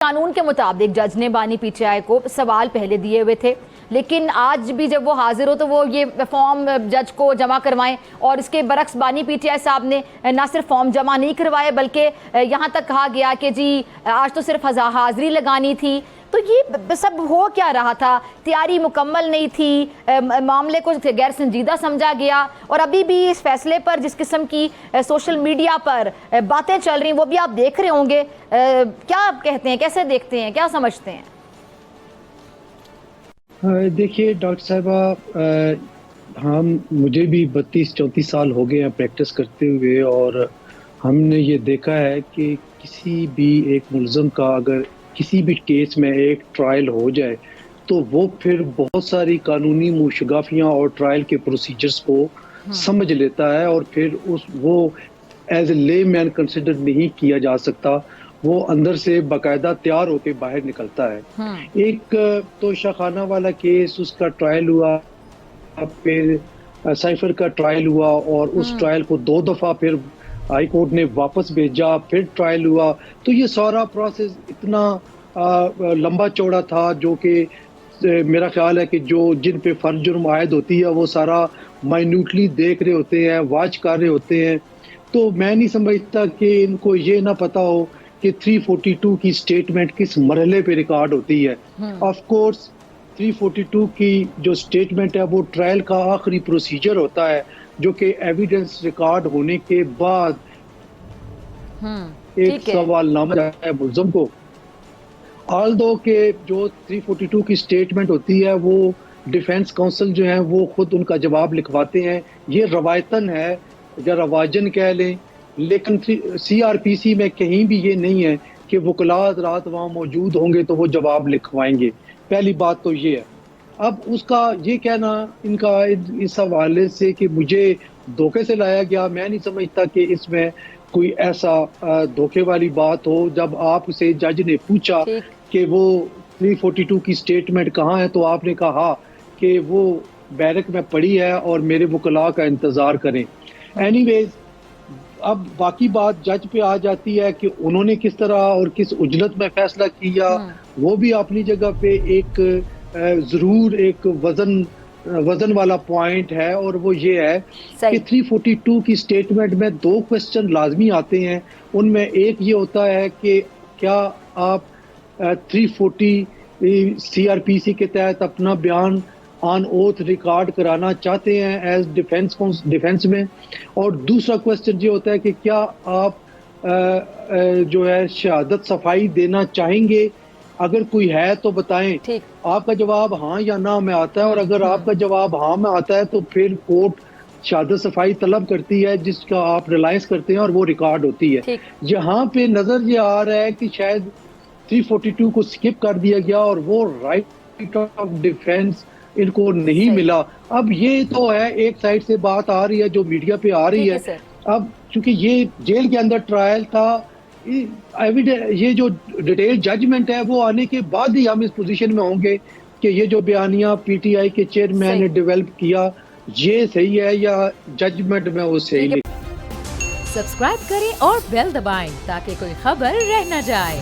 قانون کے مطابق جج نے بانی پی ٹی آئی کو سوال پہلے دیے ہوئے تھے، لیکن آج بھی جب وہ حاضر ہو تو وہ یہ فارم جج کو جمع کروائیں، اور اس کے برعکس بانی پی ٹی آئی صاحب نے نہ صرف فارم جمع نہیں کروائے بلکہ یہاں تک کہا گیا کہ جی آج تو صرف حاضری لگانی تھی۔ تو یہ سب ہو کیا رہا تھا؟ تیاری مکمل نہیں تھی، معاملے کو غیر سنجیدہ سمجھا گیا، اور ابھی بھی اس فیصلے پر جس قسم کی سوشل میڈیا پر باتیں چل رہی ہیں وہ بھی آپ دیکھ رہے ہوں گے، کیا کہتے ہیں، کیسے دیکھتے ہیں، کیا سمجھتے ہیں؟ دیکھیے ڈاکٹر صاحبہ، مجھے بھی 32-34 سال ہو گئے ہیں پریکٹس کرتے ہوئے، اور ہم نے یہ دیکھا ہے کہ کسی بھی ایک ملزم کا اگر کسی بھی کیس میں ایک ٹرائل ہو جائے تو وہ پھر بہت ساری قانونی موشگافیاں اور ٹرائل کے پروسیجرز کو سمجھ لیتا ہے، اور پھر وہ ایز اے لے مین کنسیڈر نہیں کیا جا سکتا، وہ اندر سے باقاعدہ تیار ہو کے باہر نکلتا ہے۔ ایک توشہ خانہ والا کیس، اس کا ٹرائل ہوا، پھر سائفر کا ٹرائل ہوا، اور اس ٹرائل کو 2 دفعہ پھر ہائی کورٹ نے واپس بھیجا، پھر ٹرائل ہوا۔ تو یہ سارا پروسیس اتنا لمبا چوڑا تھا، جو کہ میرا خیال ہے کہ جن پہ فرض جرم عائد ہوتی ہے وہ سارا مائنوٹلی دیکھ رہے ہوتے ہیں، واچ کر رہے ہوتے ہیں۔ تو میں نہیں سمجھتا کہ ان کو یہ نہ پتا ہو کہ 342 کی سٹیٹمنٹ کس مرحلے پہ ریکارڈ ہوتی ہے۔ آف کورس 342 کی جو سٹیٹمنٹ ہے وہ ٹرائل کا آخری پروسیجر ہوتا ہے، جو کہ ایویڈنس ریکارڈ ہونے کے بعد ایک سوال نامہ جاتا ہے ملزم کو۔ آلدو کہ جو 342 کی سٹیٹمنٹ ہوتی ہے وہ ڈیفینس کونسل جو ہیں وہ خود ان کا جواب لکھواتے ہیں، یہ روایتاً ہے یا رواجن کہہ لیں، لیکن سی آر پی سی میں کہیں بھی یہ نہیں ہے کہ وکلاء حضرات وہاں موجود ہوں گے تو وہ جواب لکھوائیں گے۔ پہلی بات تو یہ ہے۔ اب اس کا یہ کہنا ان کا اس حوالے سے کہ مجھے دھوکے سے لایا گیا، میں نہیں سمجھتا کہ اس میں کوئی ایسا دھوکے والی بات ہو۔ جب آپ سے جج نے پوچھا کہ وہ 342 کی سٹیٹمنٹ کہاں ہے تو آپ نے کہا کہ وہ بیرک میں پڑی ہے اور میرے وکلاء کا انتظار کریں۔ اینی ویز، اب باقی بات جج پہ آ جاتی ہے کہ انہوں نے کس طرح اور کس اجلت میں فیصلہ کیا، وہ بھی اپنی جگہ پہ ایک ضرور ایک وزن والا پوائنٹ ہے، اور وہ یہ ہے کہ 342 کی سٹیٹمنٹ میں 2 کوسچن لازمی آتے ہیں۔ ان میں ایک یہ ہوتا ہے کہ کیا آپ 340 سی آر پی سی کے تحت اپنا بیان آن اوتھ ریکارڈ کرانا چاہتے ہیں ایز ڈیفینس میں، اور دوسرا کوسچن یہ ہوتا ہے کہ کیا آپ جو ہے شہادت صفائی دینا چاہیں گے، اگر کوئی ہے تو بتائیں۔ آپ کا جواب ہاں یا نہ میں آتا ہے، اور اگر آپ کا جواب ہاں میں آتا ہے تو پھر کورٹ شہادت صفائی طلب کرتی ہے جس کا آپ ریلائز کرتے ہیں، اور وہ ریکارڈ ہوتی ہے۔ یہاں پہ نظر یہ آ رہا ہے کہ شاید 342 کو سکپ کر دیا گیا اور وہ رائٹ آف ڈیفینس ان کو نہیں ملا۔ اب یہ تو ہے ایک سائڈ سے بات آ رہی ہے جو میڈیا پہ آ رہی ہے۔ اب چونکہ یہ جیل کے اندر ٹرائل تھا، یہ جو ڈیٹیل ججمنٹ ہے وہ آنے کے بعد ہی ہم اس پوزیشن میں ہوں گے کہ یہ جو بیانیہ پی ٹی آئی کے چیئرمین نے ڈیولپ کیا یہ صحیح ہے یا ججمنٹ میں وہ صحیح نہیں۔ سبسکرائب کریں اور بیل دبائیں تاکہ کوئی خبر رہ نہ جائے۔